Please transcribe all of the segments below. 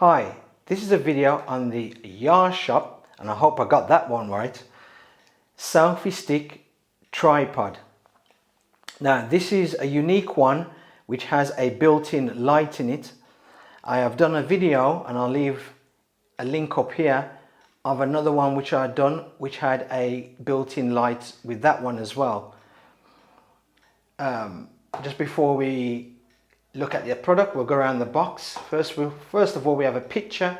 Hi, this is a video on the YARRASHOP, and I hope I got that one right, selfie stick tripod. Now this is a unique one which has a built-in light in it. I have done a video, and I'll leave a link up here, of another one which I've done which had a built-in light with that one as well. Just before we look at the product, we'll go around the box. First of all, we have a picture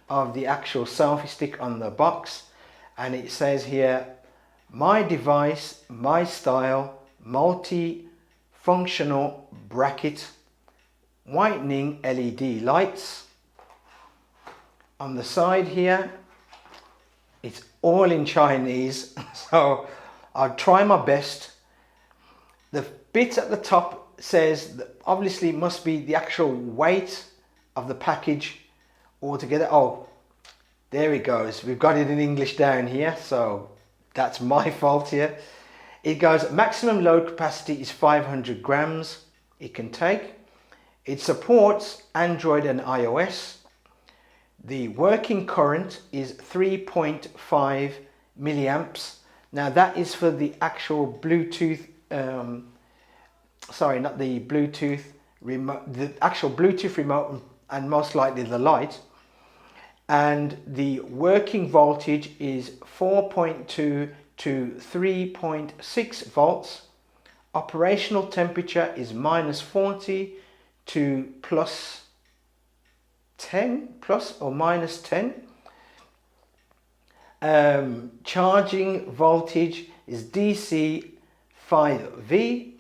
of the actual selfie stick on the box, and it says here, my device, my style, multi-functional bracket, whitening LED lights. On the side here, it's all in Chinese, so I'll try my best. The bit at the top says that obviously it must be the actual weight of the package altogether. Oh, there it goes. We've got it in English down here, so that's my fault here. It goes, maximum load capacity is 500 grams it can take. It supports Android and iOS. The working current is 3.5 milliamps. Now that is for the actual Bluetooth sorry, not the Bluetooth remote, the actual Bluetooth remote, and most likely the light. And the working voltage is 4.2 to 3.6 volts. Operational temperature is -40 to +10, plus or -10. Charging voltage is DC 5V.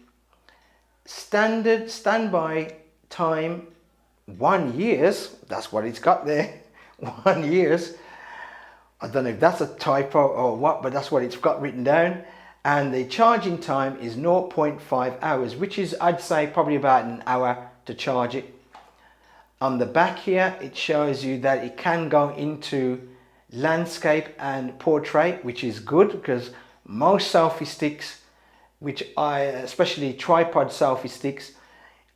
Standard standby time 1 year. That's what it's got there. 1 year. I don't know if that's a typo or what, but that's what it's got written down. And the charging time is 0.5 hours, which is, I'd say, probably about an hour to charge it. On the back here, it shows you that it can go into landscape and portrait, which is good, because most selfie sticks, especially tripod selfie sticks,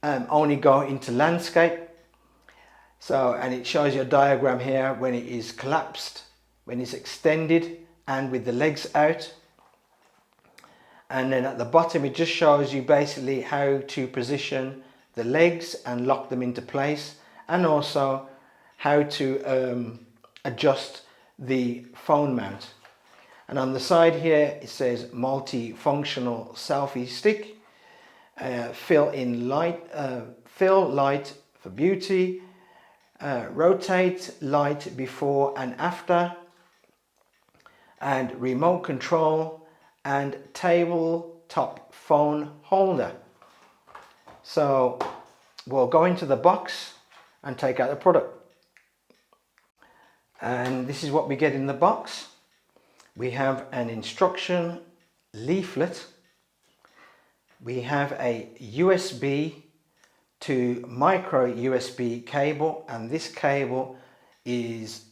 only go into landscape. So, and it shows you a diagram here when it is collapsed, when it's extended, and with the legs out. And then at the bottom, it just shows you basically how to position the legs and lock them into place, and also how to adjust the phone mount. And on the side here, it says multifunctional selfie stick, fill light for beauty, rotate light before and after, and remote control, and tabletop phone holder. So we'll go into the box and take out the product. And this is what we get in the box. We have an instruction leaflet. We have a USB to micro USB cable, and this cable is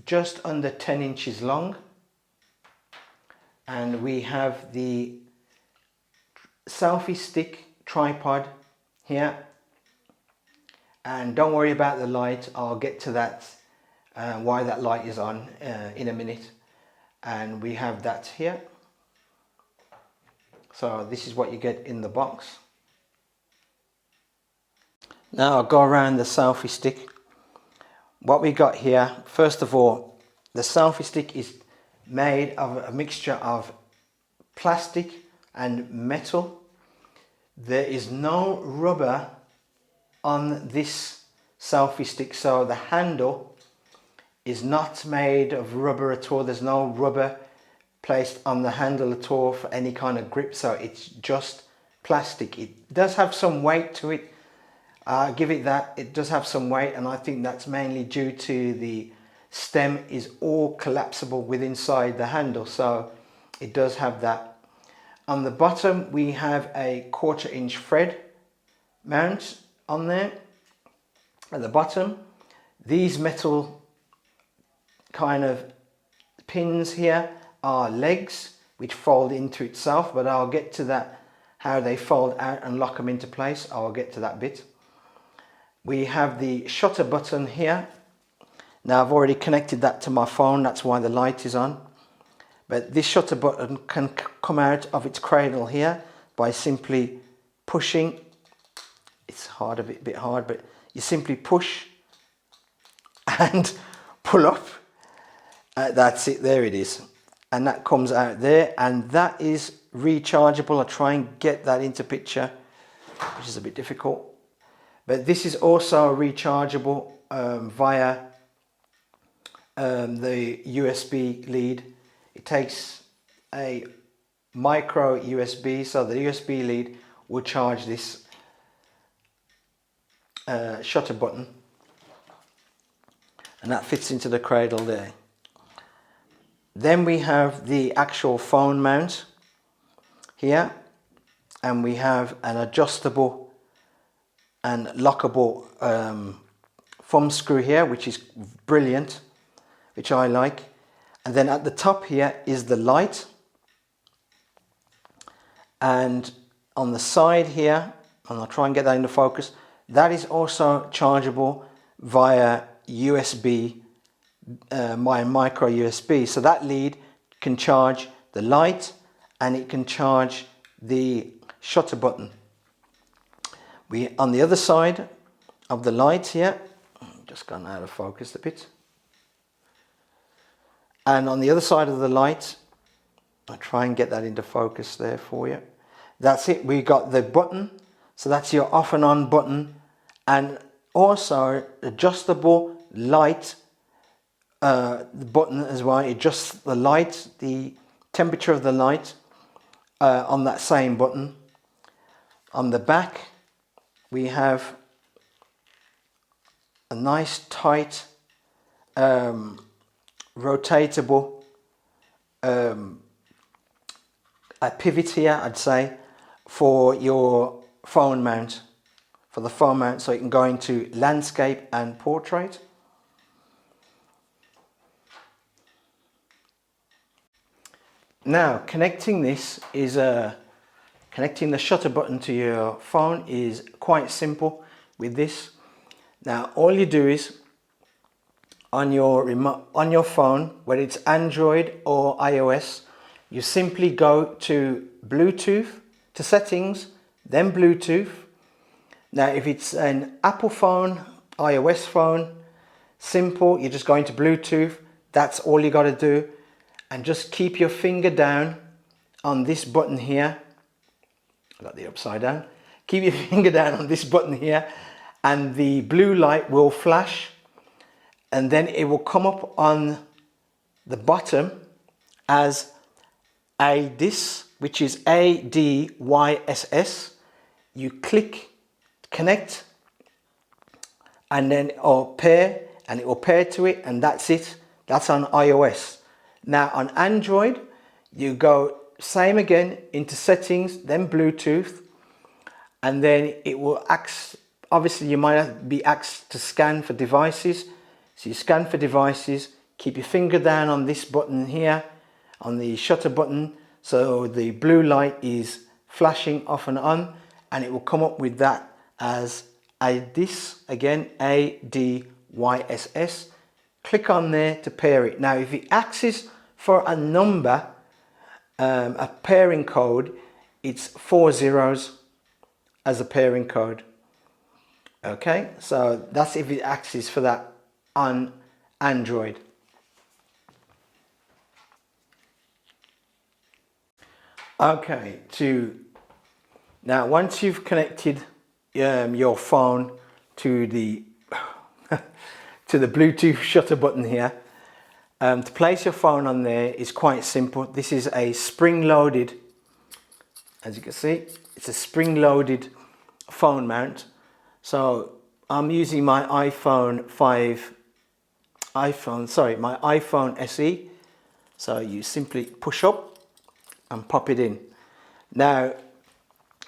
just under 10 inches long. And we have the selfie stick tripod here. And don't worry about the light, I'll get to that, why that light is on in a minute. And we have that here. So this is what you get in the box. Now I'll go around the selfie stick. What we got here, first of all, the selfie stick is made of a mixture of plastic and metal. There is no rubber on this selfie stick, so the handle is not made of rubber at all. There's no rubber placed on the handle at all for any kind of grip, so it's just plastic. It does have some weight to it. Give it that, it does have some weight, and I think that's mainly due to the stem is all collapsible with inside the handle, so it does have that. On the bottom we have a 1/4 inch thread mount on there. At the bottom, these metal kind of pins here are legs which fold into itself, but I'll get to that, how they fold out and lock them into place. I'll get to that bit. We have the shutter button here Now I've already connected that to my phone, that's why the light is on. But this shutter button can come out of its cradle here by simply pushing. It's hard, a bit hard, but you simply push and pull up. That's it, there it is. And that comes out there, and that is rechargeable. I'll try and get that into picture, which is a bit difficult. But this is also rechargeable via the USB lead. It takes a micro USB, so the USB lead will charge this shutter button, and that fits into the cradle there. Then we have the actual phone mount here, and we have an adjustable and lockable thumb screw here, which is brilliant, which I like. And then at the top here is the light, and on the side here, and I'll try and get that into focus, that is also chargeable via USB, my micro USB. So that lead can charge the light and it can charge the shutter button. On the other side of the light here, just gone out of focus a bit. And on the other side of the light, I'll try and get that into focus there for you. That's it, we got the button. So that's your off and on button, and also adjustable light button as well. It adjusts the light, the temperature of the light on that same button. On the back we have a nice tight rotatable a pivot here, I'd say, for your phone mount, so it can go into landscape and portrait. Now connecting this is connecting the shutter button to your phone is quite simple with this. Now all you do is on your remote, on your phone, whether it's Android or iOS, you simply go to Bluetooth, to settings, then Bluetooth. Now if it's an Apple phone, iOS phone, simple, you're just going to Bluetooth. That's all you got to do, and just keep your finger down on this button here. I got the upside down. Keep your finger down on this button here, and the blue light will flash, and then it will come up on the bottom as ADYSS, which is ADYSS. You click connect, and then or pair, and it will pair to it, and that's it. That's on iOS. Now on Android, you go same again into settings, then Bluetooth, and then it will ask, obviously you might be asked to scan for devices. So you scan for devices, keep your finger down on this button here, on the shutter button, so the blue light is flashing off and on, and it will come up with that as ADYSS, again ADYSS. Click on there to pair it. Now if it asks for a number, a pairing code, it's 4 zeros as a pairing code. Okay, so that's if it asks for that on Android. Okay, now once you've connected your phone to the to the Bluetooth shutter button here, to place your phone on there is quite simple. This is a spring-loaded, as you can see, it's a spring-loaded phone mount. So I'm using my iPhone SE. So you simply push up and pop it in. Now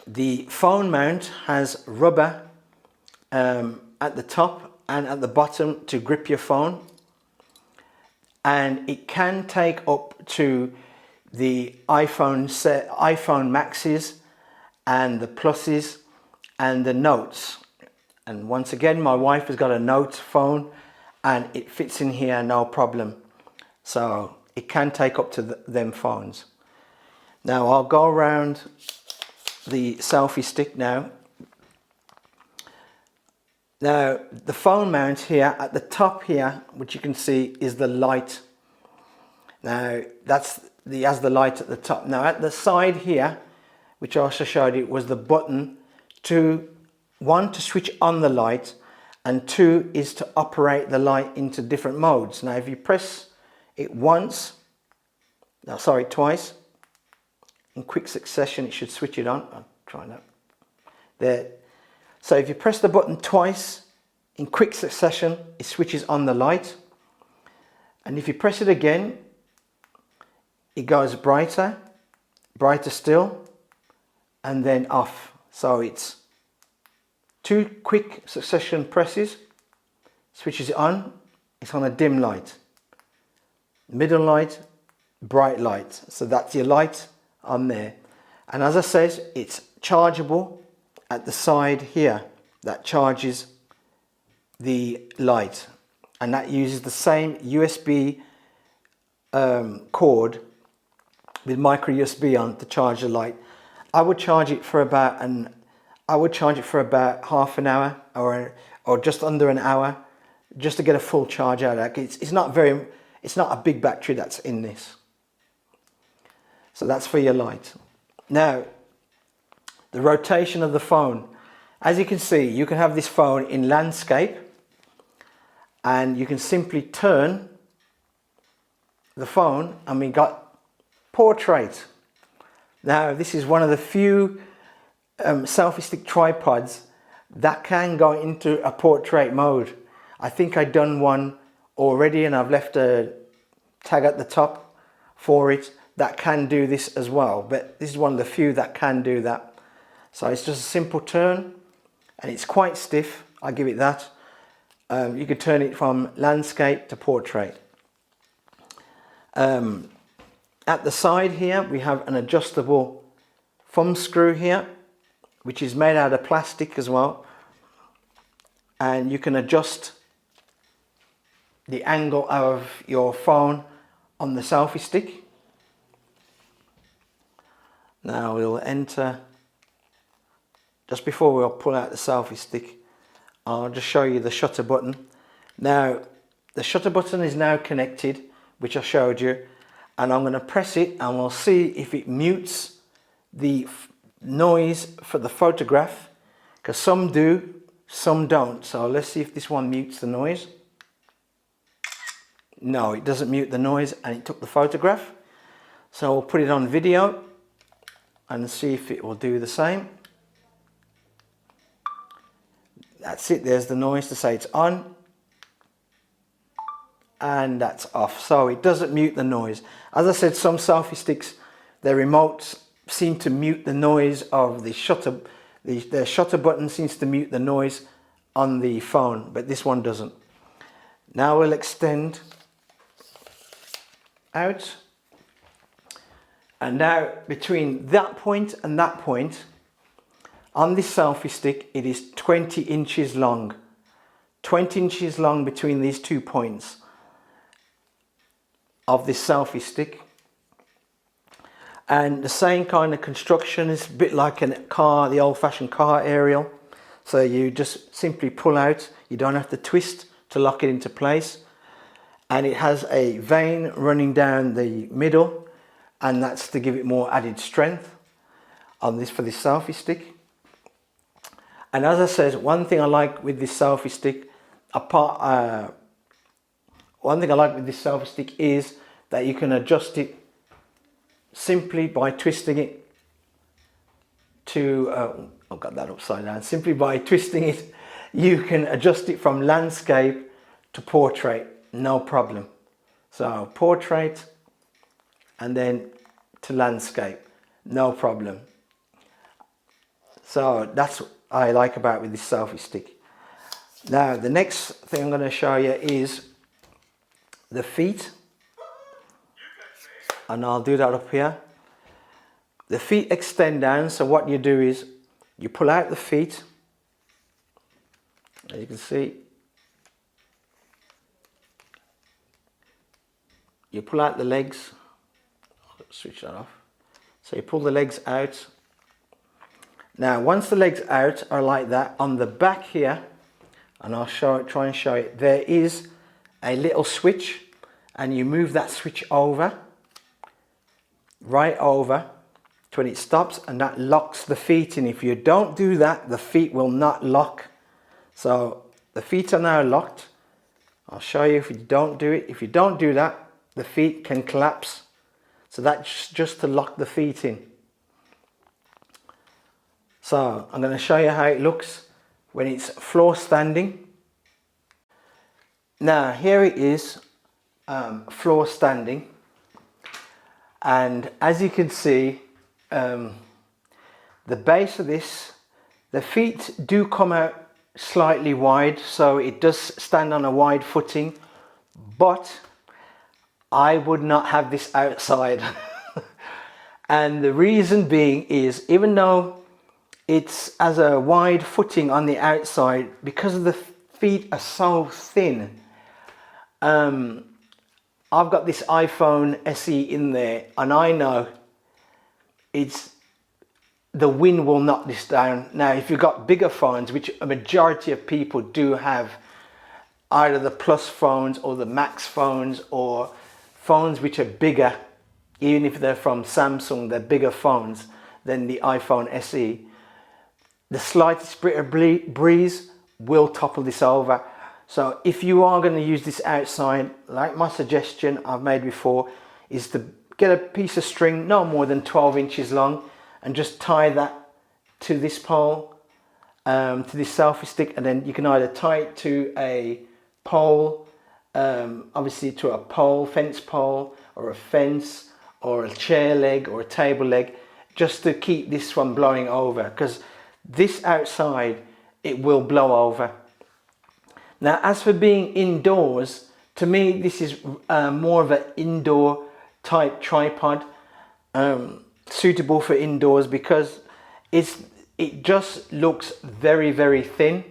the phone mount has rubber at the top and at the bottom to grip your phone, and it can take up to the iPhone Maxes and the Pluses and the Notes. And once again, my wife has got a Note phone, and it fits in here no problem. So it can take up to them phones. Now I'll go around the selfie stick now. Now the phone mount here at the top here, which you can see, is the light. Now has the light at the top. Now at the side here, which I also showed you, was the button to, one, to switch on the light, and two is to operate the light into different modes. Now if you press it twice, in quick succession it should switch it on. I'll try that. There. So if you press the button twice, in quick succession it switches on the light. And if you press it again, it goes brighter, brighter still, and then off. So it's 2 quick succession presses, switches it on. It's on a dim light, middle light, bright light. So that's your light on there. And as I said, it's chargeable at the side here. That charges the light, and that uses the same USB cord with micro USB on to charge the light. I would charge it for about half an hour or just under an hour, just to get a full charge out of it. It's not a big battery that's in this. So that's for your light. Now, the rotation of the phone. As you can see, you can have this phone in landscape, and you can simply turn the phone, and we got portrait. Now, this is one of the few selfie stick tripods that can go into a portrait mode. I think I've done one already, and I've left a tag at the top for it that can do this as well, but this is one of the few that can do that. So it's just a simple turn, and it's quite stiff, I'll give it that. You could turn it from landscape to portrait. At the side here we have an adjustable thumb screw here, which is made out of plastic as well, and you can adjust the angle of your phone on the selfie stick. Now we'll enter, just before we'll pull out the selfie stick, I'll just show you the shutter button. Now the shutter button is now connected, which I showed you, and I'm going to press it and we'll see if it mutes the noise for the photograph, because some do, some don't. So let's see if this one mutes the noise. No, it doesn't mute the noise, and it took the photograph. So we'll put it on video and see if it will do the same. That's it, there's the noise to say it's on, and that's off. So it doesn't mute the noise. As I said, some selfie sticks, their remotes seem to mute the noise of the shutter. The shutter button seems to mute the noise on the phone, but this one doesn't. Now we'll extend out, and now between that point and that point on this selfie stick, it is 20 inches long. 20 inches long between these 2 points of this selfie stick. And the same kind of construction is a bit like a car, the old-fashioned car aerial. So you just simply pull out, you don't have to twist to lock it into place. And it has a vein running down the middle, and that's to give it more added strength on this, for this selfie stick. And as I said, one thing I like with this selfie stick, is that you can adjust it simply by twisting it to, I've got that upside down. Simply by twisting it, you can adjust it from landscape to portrait, no problem. So portrait and then to landscape, no problem. So that's what I like about with this selfie stick. Now the next thing I'm going to show you is the feet, and I'll do that up here. The feet extend down, so what you do is you pull out the feet, as you can see, you pull out the legs. Switch that off. So you pull the legs out. Now once the legs out are like that, on the back here, and I'll try and show it, there is a little switch, and you move that switch over, right over to when it stops, and that locks the feet in. If you don't do that, the feet will not lock. So the feet are now locked. I'll show you if you don't do it. If you don't do that, the feet can collapse. So that's just to lock the feet in. So I'm going to show you how it looks when it's floor standing. Now here it is, floor standing, and as you can see, the base of this, the feet do come out slightly wide, so it does stand on a wide footing, but I would not have this outside. And the reason being is, even though it's as a wide footing on the outside, because the feet are so thin, I've got this iPhone SE in there, and I know the wind will knock this down. Now if you've got bigger phones, which a majority of people do have, either the Plus phones or the Max phones, or phones which are bigger, even if they're from Samsung, they're bigger phones than the iPhone SE, the slightest bit of breeze will topple this over. So if you are going to use this outside, like my suggestion I've made before, is to get a piece of string no more than 12 inches long and just tie that to this pole, to this selfie stick, and then you can either tie it to a pole, obviously to a pole, fence pole, or a fence, or a chair leg, or a table leg, just to keep this from blowing over, because this outside, it will blow over. Now as for being indoors, to me this is more of an indoor type tripod, suitable for indoors, because it just looks very, very thin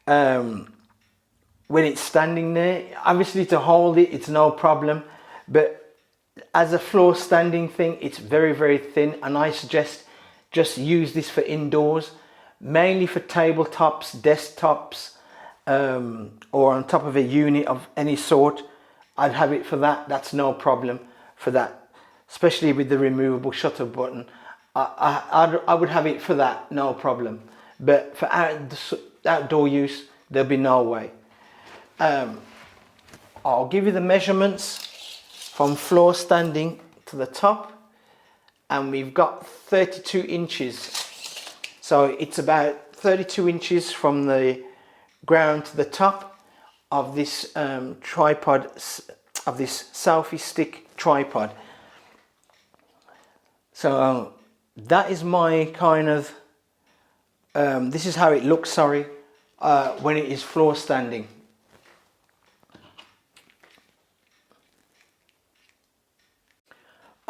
when it's standing there. Obviously to hold it, it's no problem, but as a floor standing thing, it's very, very thin, and I suggest just use this for indoors, mainly for tabletops, desktops, or on top of a unit of any sort. I'd have it for that. That's no problem for that, especially with the removable shutter button. I would have it for that, no problem. But for outdoor use, there'll be no way. I'll give you the measurements from floor standing to the top, and we've got 32 inches. So it's about 32 inches from the ground to the top of this tripod, of this selfie stick tripod. So that is my kind of, this is how it looks, sorry, when it is floor standing.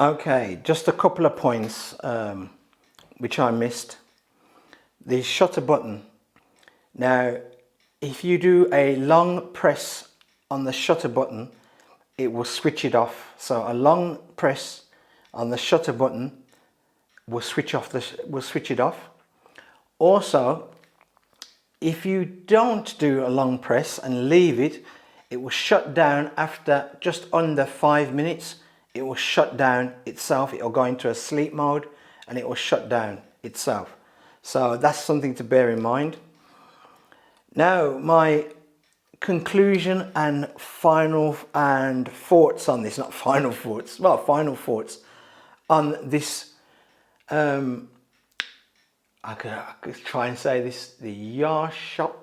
Okay, just a couple of points which I missed. The shutter button. Now, if you do a long press on the shutter button, it will switch it off. So a long press on the shutter button will switch it off. Also, if you don't do a long press and leave it, it will shut down after just under 5 minutes. It will shut down itself. It will go into a sleep mode and it will shut down itself. So that's something to bear in mind. Now, my conclusion and final thoughts on this, not final thoughts, well, final thoughts on this, I could try and say this, the YARRASHOP,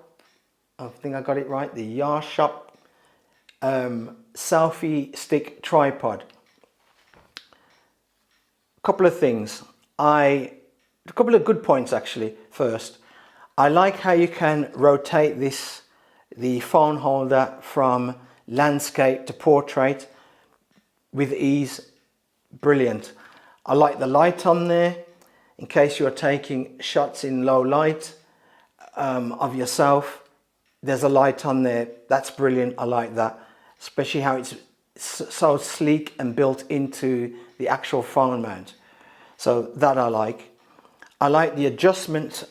I think I got it right, the YARRASHOP selfie stick tripod. Couple of things. A couple of good points actually. First, I like how you can rotate the phone holder from landscape to portrait with ease. Brilliant. I like the light on there in case you're taking shots in low light of yourself. There's a light on there. That's brilliant. I like that, especially how it's so sleek and built into the actual phone mount. So that I like. I like the adjustment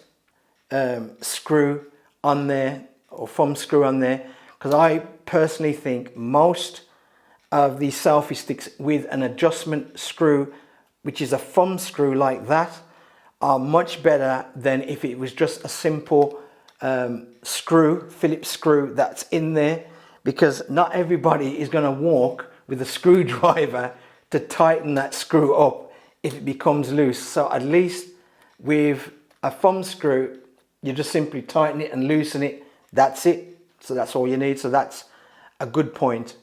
screw on there, or thumb screw on there, because I personally think most of these selfie sticks with an adjustment screw, which is a thumb screw like that, are much better than if it was just a simple screw, Phillips screw that's in there, because not everybody is going to walk with a screwdriver to tighten that screw up if it becomes loose. So at least with a thumb screw, you just simply tighten it and loosen it. That's it. So that's all you need. So that's a good point.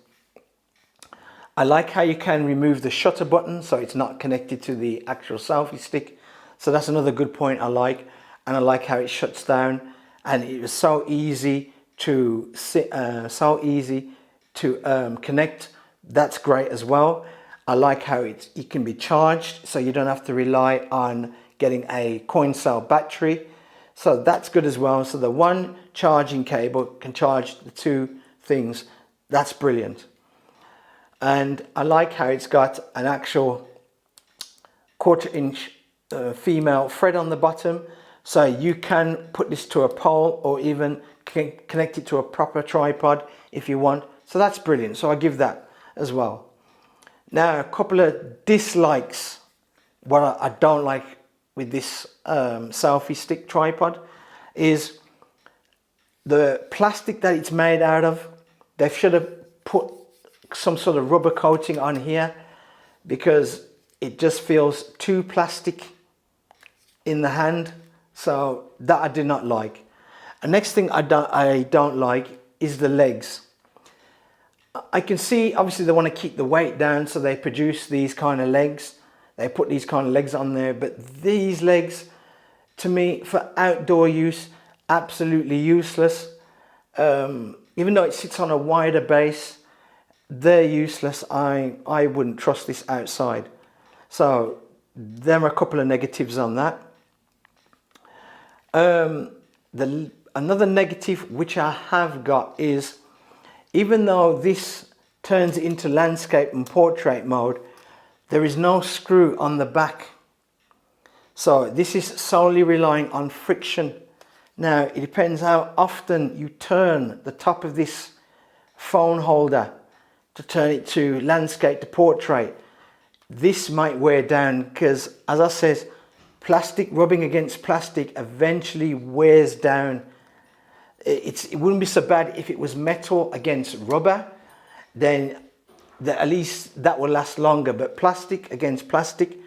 I like how you can remove the shutter button so it's not connected to the actual selfie stick. So that's another good point I like. And I like how it shuts down, and it was so easy to connect. That's great as well. I like how it can be charged, so you don't have to rely on getting a coin cell battery. So that's good as well. So the one charging cable can charge the two things. That's brilliant. And I like how it's got an actual 1/4 inch female thread on the bottom, so you can put this to a pole or even connect it to a proper tripod if you want. So that's brilliant. So I give that as well. Now, a couple of dislikes, what I don't like with this selfie stick tripod is the plastic that it's made out of. They should have put some sort of rubber coating on here, because it just feels too plastic in the hand. So that I do not like. And next thing I don't like is the legs. I can see obviously they want to keep the weight down, so they produce these kind of legs. They put these kind of legs on there, but these legs, to me, for outdoor use, absolutely useless. Even though it sits on a wider base, they're useless. I wouldn't trust this outside. So there are a couple of negatives on that. Another negative which I have got is, even though this turns into landscape and portrait mode, there is no screw on the back. So this is solely relying on friction. Now, it depends how often you turn the top of this phone holder to turn it to landscape to portrait. This might wear down, because, as I said, plastic rubbing against plastic eventually wears down. It wouldn't be so bad if it was metal against rubber, then at least that will last longer. But plastic against plastic,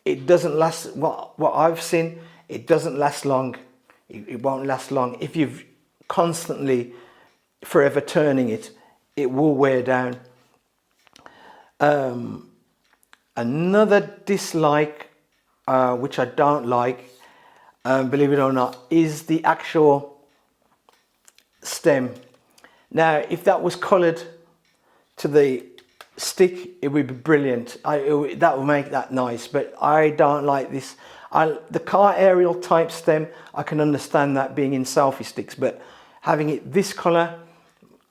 it doesn't last. What I've seen, it doesn't last long. It won't last long. If you've constantly forever turning it, it will wear down. Another dislike, which I don't like, believe it or not, is the actual stem. Now, if that was coloured to the stick, it would be brilliant. That would make that nice, but I don't like this. The car aerial type stem, I can understand that being in selfie sticks, but having it this colour,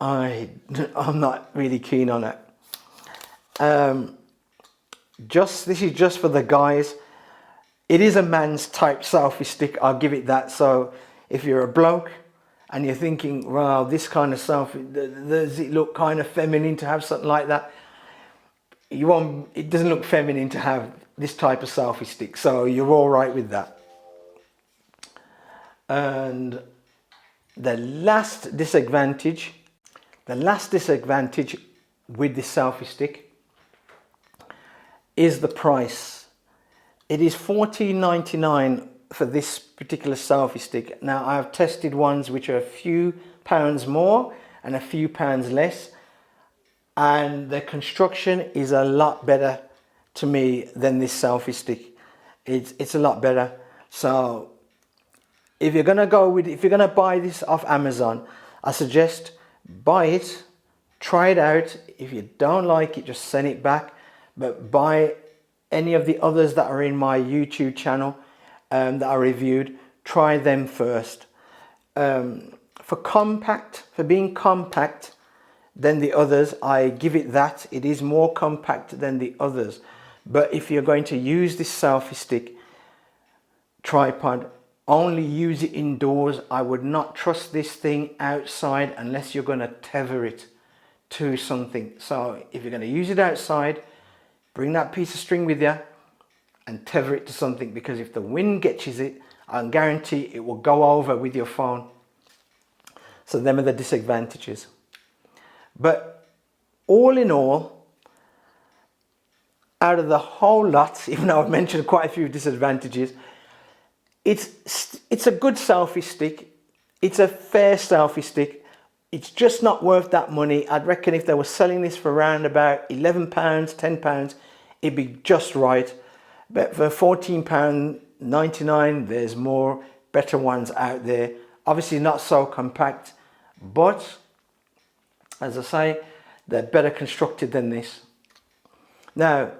I'm not really keen on it. This is just for the guys. It is a man's type selfie stick, I'll give it that. So if you're a bloke and you're thinking, wow, this kind of selfie, does it look kind of feminine to have something like that? It doesn't look feminine to have this type of selfie stick, so you're all right with that. And the last disadvantage with this selfie stick is the price. It is $14.99 for this particular selfie stick. Now, I have tested ones which are a few pounds more and a few pounds less, and the construction is a lot better to me than this selfie stick. It's a lot better. So if you're gonna buy this off Amazon, I suggest buy it, try it out. If you don't like it, just send it back. But buy any of the others that are in my YouTube channel that I reviewed. Try them first. For being compact, than the others. I give it that. It is more compact than the others. But if you're going to use this selfie stick tripod, only use it indoors. I would not trust this thing outside unless you're going to tether it to something. So if you're going to use it outside, bring that piece of string with you and tether it to something, because if the wind catches it, I guarantee it will go over with your phone. So them are the disadvantages. But all in all, out of the whole lot, even though I've mentioned quite a few disadvantages, it's a good selfie stick. It's a fair selfie stick. It's just not worth that money. I'd reckon if they were selling this for around about £11, £10, it'd be just right. But for £14.99, there's more better ones out there. Obviously not so compact, but as I say, they're better constructed than this. Now,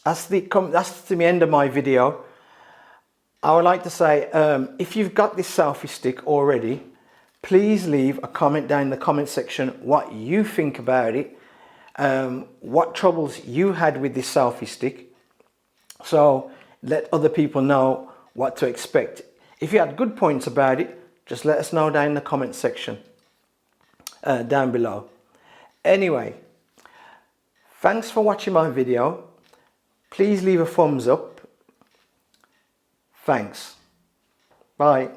that's the end of my video. I would like to say, if you've got this selfie stick already, please leave a comment down in the comment section what you think about it, what troubles you had with this selfie stick, so let other people know what to expect. If you had good points about it, just let us know down in the comment section down below. Anyway, thanks for watching my video. Please leave a thumbs up. Thanks. Bye.